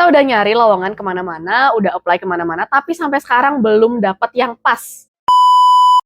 Kita udah nyari lowongan kemana-mana, udah apply kemana-mana, tapi sampai sekarang belum dapet yang pas.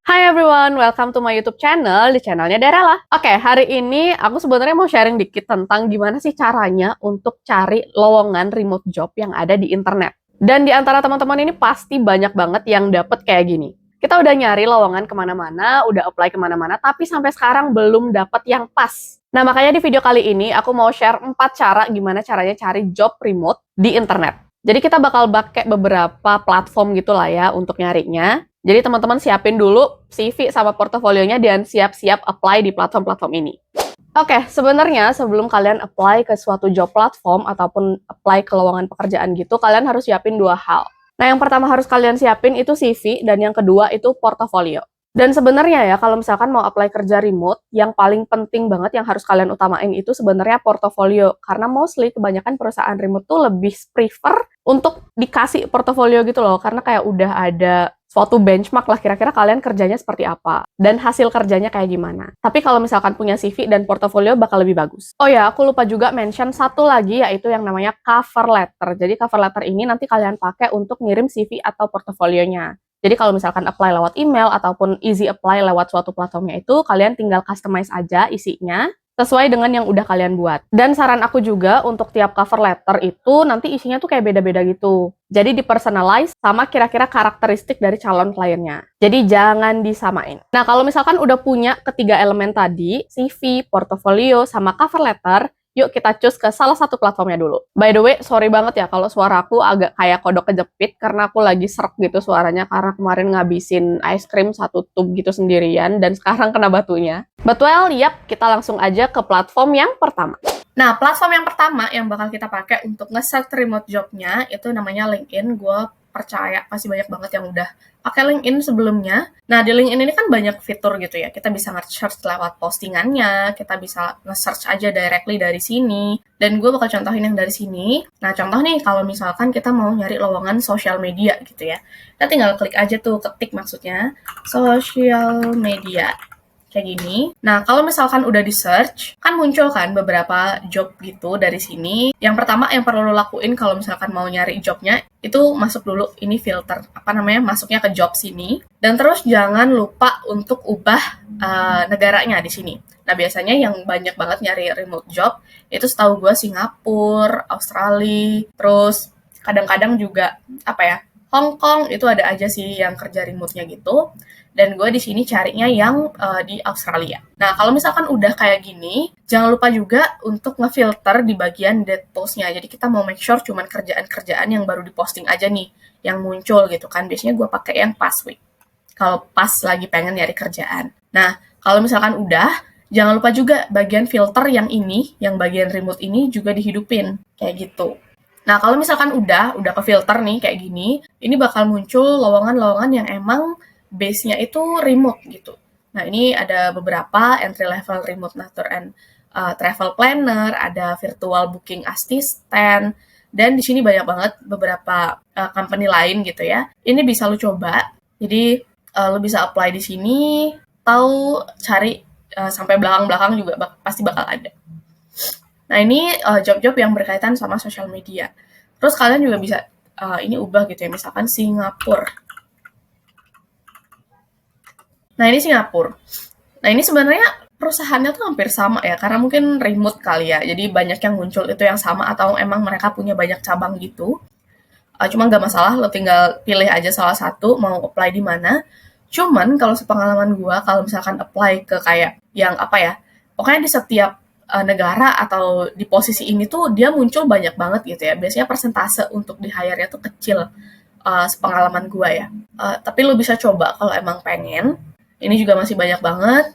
Hi everyone, welcome to my YouTube channel, di channelnya Darela. Oke, hari ini aku sebenarnya mau sharing dikit tentang gimana sih caranya untuk cari lowongan remote job yang ada di internet. Dan di antara teman-teman ini pasti banyak banget yang dapet kayak gini. Kita udah nyari lowongan kemana-mana, udah apply kemana-mana, tapi sampai sekarang belum dapet yang pas. Nah, makanya di video kali ini aku mau share 4 cara gimana caranya cari job remote di internet. Jadi kita bakal pakai beberapa platform gitu lah ya untuk nyarinya. Jadi teman-teman siapin dulu CV sama portofolionya dan siap-siap apply di platform-platform ini. Oke, sebenarnya sebelum kalian apply ke suatu job platform ataupun apply ke lowongan pekerjaan gitu, kalian harus siapin 2 hal. Nah, yang pertama harus kalian siapin itu CV, dan yang kedua itu portofolio. Dan sebenarnya ya, kalau misalkan mau apply kerja remote, yang paling penting banget yang harus kalian utamain itu sebenarnya portofolio. Karena mostly kebanyakan perusahaan remote tuh lebih prefer untuk dikasih portofolio gitu loh. Karena kayak udah ada suatu benchmark lah kira-kira kalian kerjanya seperti apa. Dan hasil kerjanya kayak gimana. Tapi kalau misalkan punya CV dan portofolio bakal lebih bagus. Oh ya, aku lupa juga mention satu lagi yaitu yang namanya cover letter. Jadi cover letter ini nanti kalian pakai untuk ngirim CV atau portofolionya. Jadi kalau misalkan apply lewat email ataupun easy apply lewat suatu platformnya itu, kalian tinggal customize aja isinya sesuai dengan yang udah kalian buat. Dan saran aku juga untuk tiap cover letter itu nanti isinya tuh kayak beda-beda gitu. Jadi dipersonalize sama kira-kira karakteristik dari calon kliennya. Jadi jangan disamain. Nah, kalau misalkan udah punya ketiga elemen tadi, CV, portofolio, sama cover letter, yuk kita choose ke salah satu platformnya dulu. By the way, sorry banget ya kalau suara aku agak kayak kodok kejepit karena aku lagi serak gitu suaranya karena kemarin ngabisin es krim 1 tub gitu sendirian dan sekarang kena batunya. But well, yap, kita langsung aja ke platform yang pertama. Nah, platform yang pertama yang bakal kita pakai untuk nge-search remote job-nya itu namanya LinkedIn. Gue percaya pasti banyak banget yang udah pakai LinkedIn sebelumnya. Nah, di LinkedIn ini kan banyak fitur gitu ya. Kita bisa nge-search lewat postingannya, kita bisa nge-search aja directly dari sini. Dan gue bakal contohin yang dari sini. Nah, contoh nih, kalau misalkan kita mau nyari lowongan sosial media gitu ya. Kita tinggal klik aja tuh, ketik maksudnya, sosial media. Kayak gini. Nah, kalau misalkan udah di-search, kan muncul kan beberapa job gitu dari sini. Yang pertama yang perlu lo lakuin kalau misalkan mau nyari jobnya, itu masuk dulu ini filter, masuknya ke job sini. Dan terus jangan lupa untuk ubah negaranya di sini. Nah, biasanya yang banyak banget nyari remote job, itu setahu gue Singapura, Australia, terus kadang-kadang juga, Hong Kong, itu ada aja sih yang kerja remote-nya gitu. Dan gue di sini carinya yang di Australia. Nah, kalau misalkan udah kayak gini, jangan lupa juga untuk ngefilter di bagian date post-nya. Jadi kita mau make sure cuman kerjaan-kerjaan yang baru diposting aja nih, yang muncul gitu kan. Biasanya gue pakai yang past week, kalau pas lagi pengen nyari kerjaan. Nah, kalau misalkan udah, jangan lupa juga bagian filter yang ini, yang bagian remote ini juga dihidupin, kayak gitu. Nah, kalau misalkan udah ke filter nih kayak gini, ini bakal muncul lowongan-lowongan yang emang base-nya itu remote gitu. Nah, ini ada beberapa entry level remote nature and travel planner, ada virtual booking assistant, dan di sini banyak banget beberapa company lain gitu ya. Ini bisa lu coba. Jadi lu bisa apply di sini, atau cari sampai belakang-belakang juga pasti bakal ada. Nah, ini job-job yang berkaitan sama social media. Terus kalian juga bisa ini ubah gitu ya, misalkan Singapura. Nah, ini Singapura. Nah, ini sebenarnya perusahaannya tuh hampir sama ya, karena mungkin remote kali ya. Jadi banyak yang muncul itu yang sama, atau emang mereka punya banyak cabang gitu. Cuma nggak masalah, lo tinggal pilih aja salah satu, mau apply di mana. Cuman kalau sepengalaman gue, kalau misalkan apply ke kayak yang pokoknya di setiap negara atau di posisi ini tuh dia muncul banyak banget gitu ya. Biasanya persentase untuk di hire-nya tuh kecil, sepengalaman gue ya. Tapi lo bisa coba kalau emang pengen. Ini juga masih banyak banget.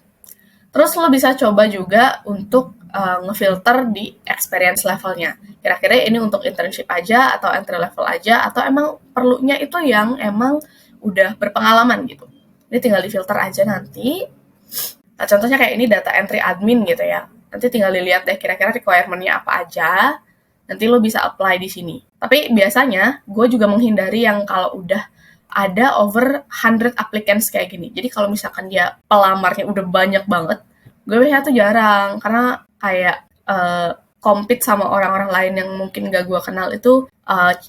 Terus lo bisa coba juga untuk ngefilter di experience levelnya. Kira-kira ini untuk internship aja, atau entry level aja, atau emang perlunya itu yang emang udah berpengalaman gitu. Ini tinggal difilter aja nanti. Nah, contohnya kayak ini data entry admin gitu ya. Nanti tinggal dilihat deh kira-kira requirement-nya apa aja. Nanti lo bisa apply di sini. Tapi biasanya gue juga menghindari yang kalau udah ada over 100 applicants kayak gini. Jadi kalau misalkan dia pelamarnya udah banyak banget, gue biasanya tuh jarang. Karena kayak compete sama orang-orang lain yang mungkin gak gue kenal itu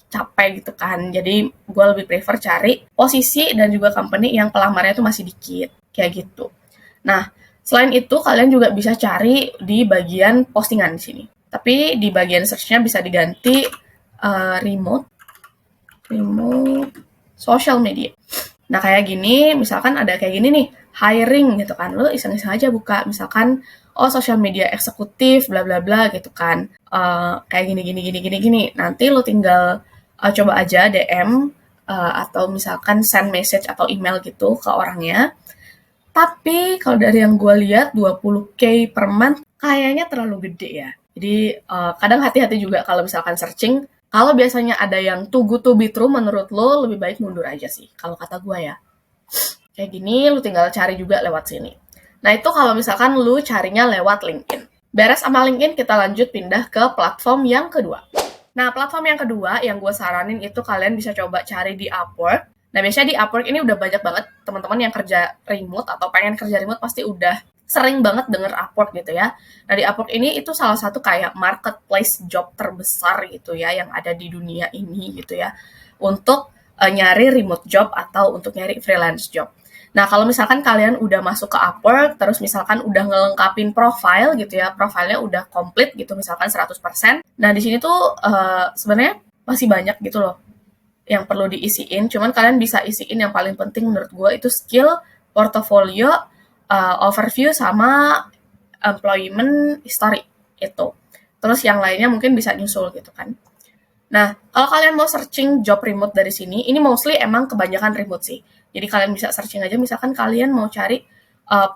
capek gitu kan. Jadi gue lebih prefer cari posisi dan juga company yang pelamarnya itu masih dikit, kayak gitu. Nah, selain itu kalian juga bisa cari di bagian postingan di sini. Tapi di bagian search-nya bisa diganti remote social media. Nah, kayak gini, misalkan ada kayak gini nih, hiring gitu kan. Lo iseng-iseng aja buka, misalkan, oh social media eksekutif, bla bla bla gitu kan. Kayak gini. Nanti lo tinggal coba aja DM, atau misalkan send message atau email gitu ke orangnya. Tapi kalau dari yang gue lihat 20K per month kayaknya terlalu gede ya. Jadi kadang hati-hati juga kalau misalkan searching. Kalau biasanya ada yang too good to be true, menurut lo lebih baik mundur aja sih. Kalau kata gue ya. Kayak gini, lu tinggal cari juga lewat sini. Nah, itu kalau misalkan lu carinya lewat LinkedIn. Beres sama LinkedIn, kita lanjut pindah ke platform yang kedua. Nah, platform yang kedua yang gue saranin itu kalian bisa coba cari di Upwork. Nah, biasanya di Upwork ini udah banyak banget teman-teman yang kerja remote atau pengen kerja remote pasti udah sering banget denger Upwork gitu ya. Nah, di Upwork ini itu salah satu kayak marketplace job terbesar gitu ya yang ada di dunia ini gitu ya. Untuk nyari remote job atau untuk nyari freelance job. Nah, kalau misalkan kalian udah masuk ke Upwork, terus misalkan udah ngelengkapin profile gitu ya, profilnya udah komplit gitu, misalkan 100%. Nah, di sini tuh sebenarnya masih banyak gitu loh yang perlu diisiin. Cuman kalian bisa isiin yang paling penting menurut gue itu skill, portfolio, overview, sama employment history itu. Terus yang lainnya mungkin bisa nyusul gitu kan. Nah, kalau kalian mau searching job remote dari sini, ini mostly emang kebanyakan remote sih. Jadi kalian bisa searching aja, misalkan kalian mau cari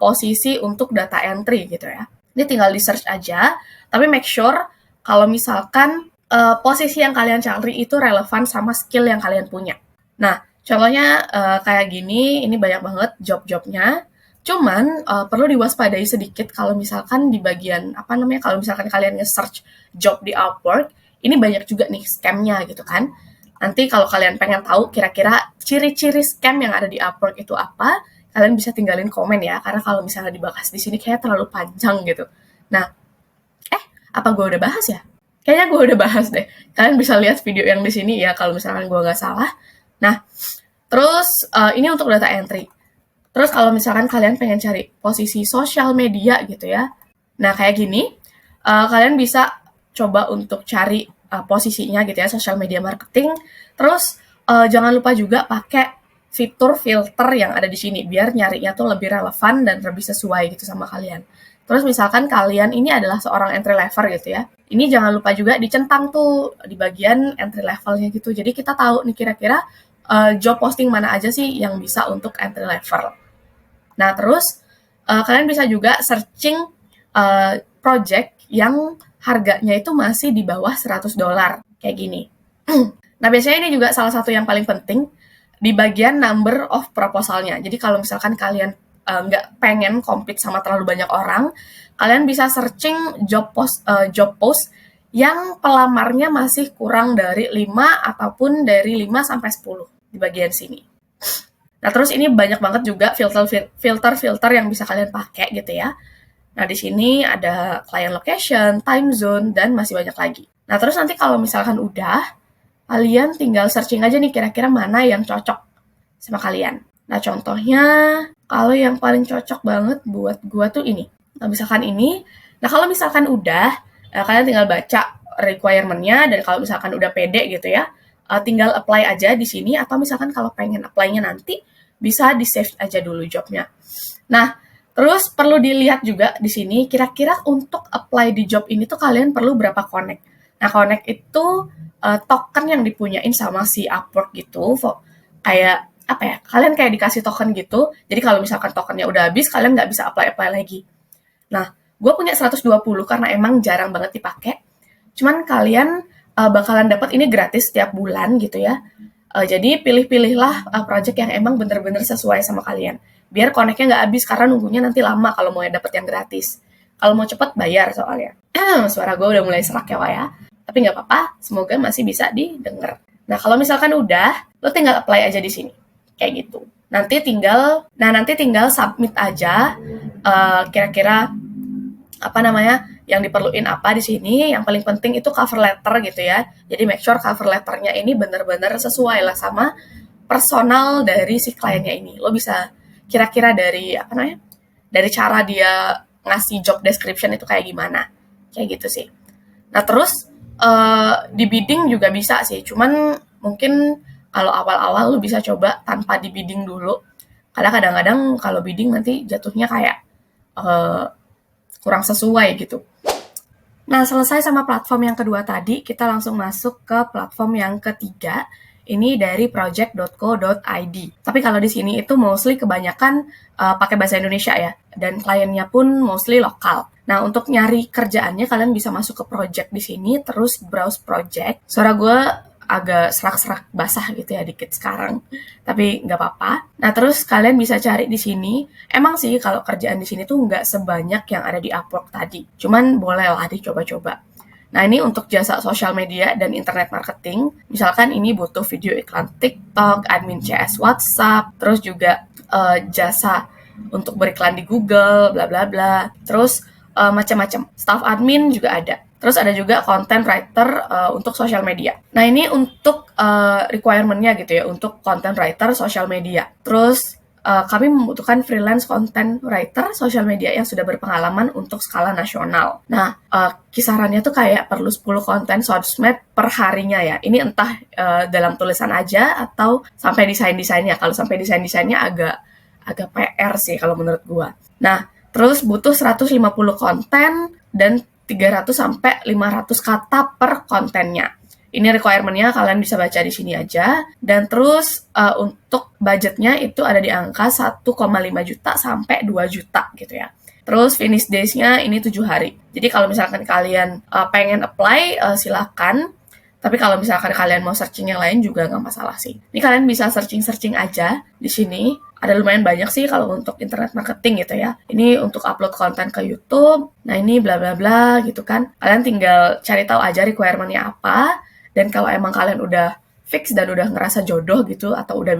posisi untuk data entry gitu ya. Ini tinggal di search aja, tapi make sure kalau misalkan posisi yang kalian cari itu relevan sama skill yang kalian punya. Nah, contohnya kayak gini, ini banyak banget job-jobnya. Cuman perlu diwaspadai sedikit kalau misalkan di bagian kalau misalkan kalian nge-search job di Upwork, ini banyak juga nih scam-nya gitu kan. Nanti kalau kalian pengen tahu kira-kira ciri-ciri scam yang ada di Upwork itu apa, kalian bisa tinggalin komen ya, karena kalau misalnya dibahas di sini kayak terlalu panjang gitu. Nah, apa gue udah bahas ya? Kayaknya gue udah bahas deh. Kalian bisa lihat video yang di sini ya, kalau misalkan gue nggak salah. Nah, terus ini untuk data entry. Terus kalau misalkan kalian pengen cari posisi sosial media gitu ya, nah kayak gini, kalian bisa coba untuk cari posisinya gitu ya, social media marketing. Terus jangan lupa juga pakai fitur filter yang ada di sini biar nyarinya tuh lebih relevan dan lebih sesuai gitu sama kalian. Terus misalkan kalian ini adalah seorang entry level gitu ya, ini jangan lupa juga dicentang tuh di bagian entry levelnya gitu. Jadi kita tahu nih kira-kira job posting mana aja sih yang bisa untuk entry level. Nah terus kalian bisa juga searching project yang harganya itu masih di bawah $100 kayak gini. Nah biasanya ini juga salah satu yang paling penting di bagian number of proposalnya. Jadi kalau misalkan kalian nggak pengen compete sama terlalu banyak orang, kalian bisa searching job post yang pelamarnya masih kurang dari 5 ataupun dari 5 sampai 10 di bagian sini. Nah, terus ini banyak banget juga filter yang bisa kalian pakai gitu ya. Nah, di sini ada client location, time zone, dan masih banyak lagi. Nah, terus nanti kalau misalkan udah, kalian tinggal searching aja nih kira-kira mana yang cocok sama kalian. Nah, contohnya, kalau yang paling cocok banget buat gua tuh ini. Nah, misalkan ini. Nah, kalau misalkan udah, kalian tinggal baca requirement-nya, dan kalau misalkan udah pede gitu ya, tinggal apply aja di sini, atau misalkan kalau pengen apply-nya nanti, bisa di-save aja dulu jobnya. Nah, terus perlu dilihat juga di sini, kira-kira untuk apply di job ini tuh kalian perlu berapa connect. Nah, connect itu token yang dipunyain sama si Upwork gitu, kayak kalian kayak dikasih token gitu, jadi kalau misalkan tokennya udah habis, kalian nggak bisa apply lagi. Nah, gue punya 120 karena emang jarang banget dipakai, cuman kalian bakalan dapat ini gratis setiap bulan gitu ya. Jadi pilih-pilihlah project yang emang bener-bener sesuai sama kalian. Biar connect-nya nggak habis, karena nunggunya nanti lama kalau mau dapet yang gratis. Kalau mau cepet, bayar soalnya. Suara gue udah mulai serak ya, Wak ya. Tapi nggak apa-apa, semoga masih bisa didengar. Nah, kalau misalkan udah, lo tinggal apply aja di sini. Kayak gitu. Nanti tinggal submit aja kira-kira Yang diperluin apa di sini? Yang paling penting itu cover letter gitu ya. Jadi make sure cover letternya ini benar-benar sesuai lah sama personal dari si kliennya ini. Lo bisa kira-kira dari apa namanya? Dari cara dia ngasih job description itu kayak gimana. Kayak gitu sih. Nah, terus di bidding juga bisa sih. Cuman mungkin kalau awal-awal lo bisa coba tanpa di bidding dulu. Karena kadang-kadang kalau bidding nanti jatuhnya kayak kurang sesuai gitu. Nah, selesai sama platform yang kedua tadi, kita langsung masuk ke platform yang ketiga. Ini dari project.co.id. Tapi kalau di sini itu mostly kebanyakan pakai bahasa Indonesia ya, dan kliennya pun mostly lokal. Nah, untuk nyari kerjaannya kalian bisa masuk ke project di sini, terus browse project. Suara gue agak serak-serak basah gitu ya dikit sekarang, tapi nggak apa-apa. Nah, terus kalian bisa cari di sini. Emang sih kalau kerjaan di sini tuh nggak sebanyak yang ada di Upwork tadi, cuman boleh lah dicoba-coba. Nah, ini untuk jasa sosial media dan internet marketing. Misalkan ini butuh video iklan TikTok, admin CS WhatsApp, terus juga jasa untuk beriklan di Google, bla bla bla. Terus macam-macam. Staff admin juga ada. Terus ada juga content writer untuk social media. Nah, ini untuk requirement-nya gitu ya, untuk content writer social media. Terus kami membutuhkan freelance content writer social media yang sudah berpengalaman untuk skala nasional. Nah, kisarannya tuh kayak perlu 10 konten sosmed per harinya ya. Ini entah dalam tulisan aja atau sampai desain-desainnya. Kalau sampai desain-desainnya agak PR sih kalau menurut gua. Nah, terus butuh 150 konten dan 300 sampai 500 kata per kontennya. Ini requirement-nya kalian bisa baca di sini aja. Dan terus untuk budgetnya itu ada di angka 1,5 juta sampai 2 juta gitu ya. Terus finish days-nya ini 7 hari. Jadi kalau misalkan kalian pengen apply, silakan. Tapi kalau misalkan kalian mau searching yang lain juga nggak masalah sih. Ini kalian bisa searching-searching aja di sini. Ada lumayan banyak sih kalau untuk internet marketing gitu ya. Ini untuk upload konten ke YouTube. Nah, ini bla bla bla gitu kan. Kalian tinggal cari tahu aja requirement-nya apa. Dan kalau emang kalian udah fix dan udah ngerasa jodoh gitu atau udah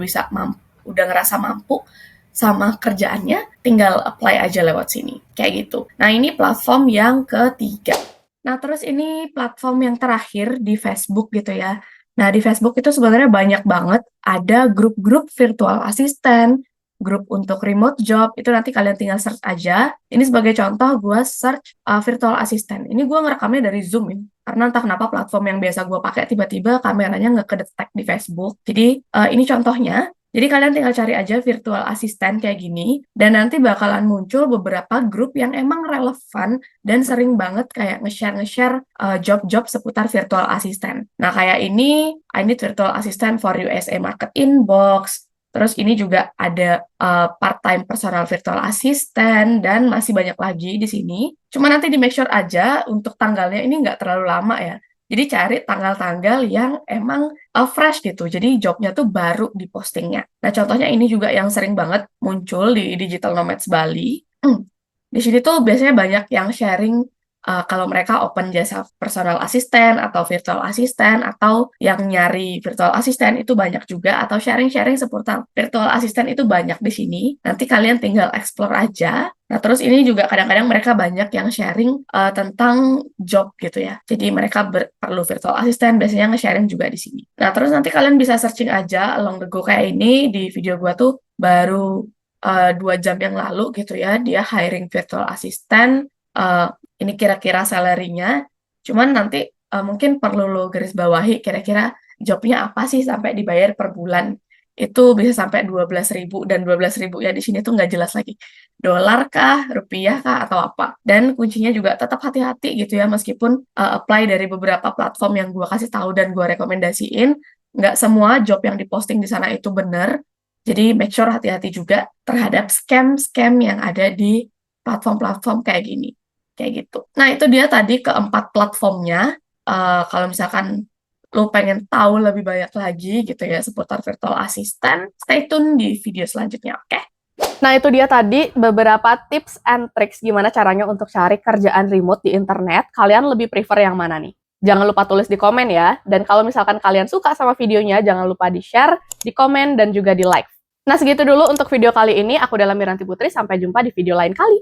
udah ngerasa mampu sama kerjaannya, tinggal apply aja lewat sini. Kayak gitu. Nah, ini platform yang ketiga. Nah, terus ini platform yang terakhir di Facebook gitu ya. Nah, di Facebook itu sebenarnya banyak banget ada grup-grup virtual assistant, grup untuk remote job, itu nanti kalian tinggal search aja. Ini sebagai contoh, gue search virtual assistant. Ini gue ngerekamnya dari Zoom ya. Karena entah kenapa platform yang biasa gue pakai tiba-tiba kameranya nggak kedetek di Facebook. Jadi ini contohnya. Jadi kalian tinggal cari aja virtual assistant kayak gini, dan nanti bakalan muncul beberapa grup yang emang relevan dan sering banget kayak nge-share job-job seputar virtual assistant. Nah, kayak ini, I need virtual assistant for USA market inbox. Terus ini juga ada part-time personal virtual assistant, dan masih banyak lagi di sini. Cuma nanti di make sure aja untuk tanggalnya ini nggak terlalu lama ya. Jadi cari tanggal-tanggal yang emang fresh gitu. Jadi jobnya tuh baru di postingnya. Nah, contohnya ini juga yang sering banget muncul di Digital Nomads Bali. Di sini tuh biasanya banyak yang sharing kalau mereka open jasa personal assistant atau virtual assistant atau yang nyari virtual assistant itu banyak juga, atau sharing-sharing seputar virtual assistant itu banyak di sini. Nanti kalian tinggal explore aja. Nah, terus ini juga kadang-kadang mereka banyak yang sharing tentang job gitu ya. Jadi mereka perlu virtual assistant, biasanya nge-sharing juga di sini. Nah, terus nanti kalian bisa searching aja along the go kayak ini. Di video gua tuh baru 2 jam yang lalu gitu ya, dia hiring virtual assistant. Ini kira-kira salary-nya. Cuman nanti mungkin perlu lo garis bawahi kira-kira jobnya apa sih sampai dibayar per bulan. Itu bisa sampai 12.000, dan 12.000 ya di sini tuh nggak jelas lagi. Dolar kah, rupiah kah, atau apa. Dan kuncinya juga tetap hati-hati gitu ya, meskipun apply dari beberapa platform yang gue kasih tahu dan gue rekomendasiin, nggak semua job yang diposting di sana itu benar. Jadi make sure hati-hati juga terhadap scam-scam yang ada di platform-platform kayak gini. Kayak gitu. Nah, itu dia tadi keempat platformnya. Kalau misalkan lo pengen tahu lebih banyak lagi gitu ya seputar virtual assistant, stay tune di video selanjutnya, oke? Nah, itu dia tadi beberapa tips and tricks gimana caranya untuk cari kerjaan remote di internet. Kalian lebih prefer yang mana nih? Jangan lupa tulis di komen ya. Dan kalau misalkan kalian suka sama videonya, jangan lupa di-share, di komen, dan juga di-like. Nah, segitu dulu untuk video kali ini. Aku Della Miranti Putri. Sampai jumpa di video lain kali.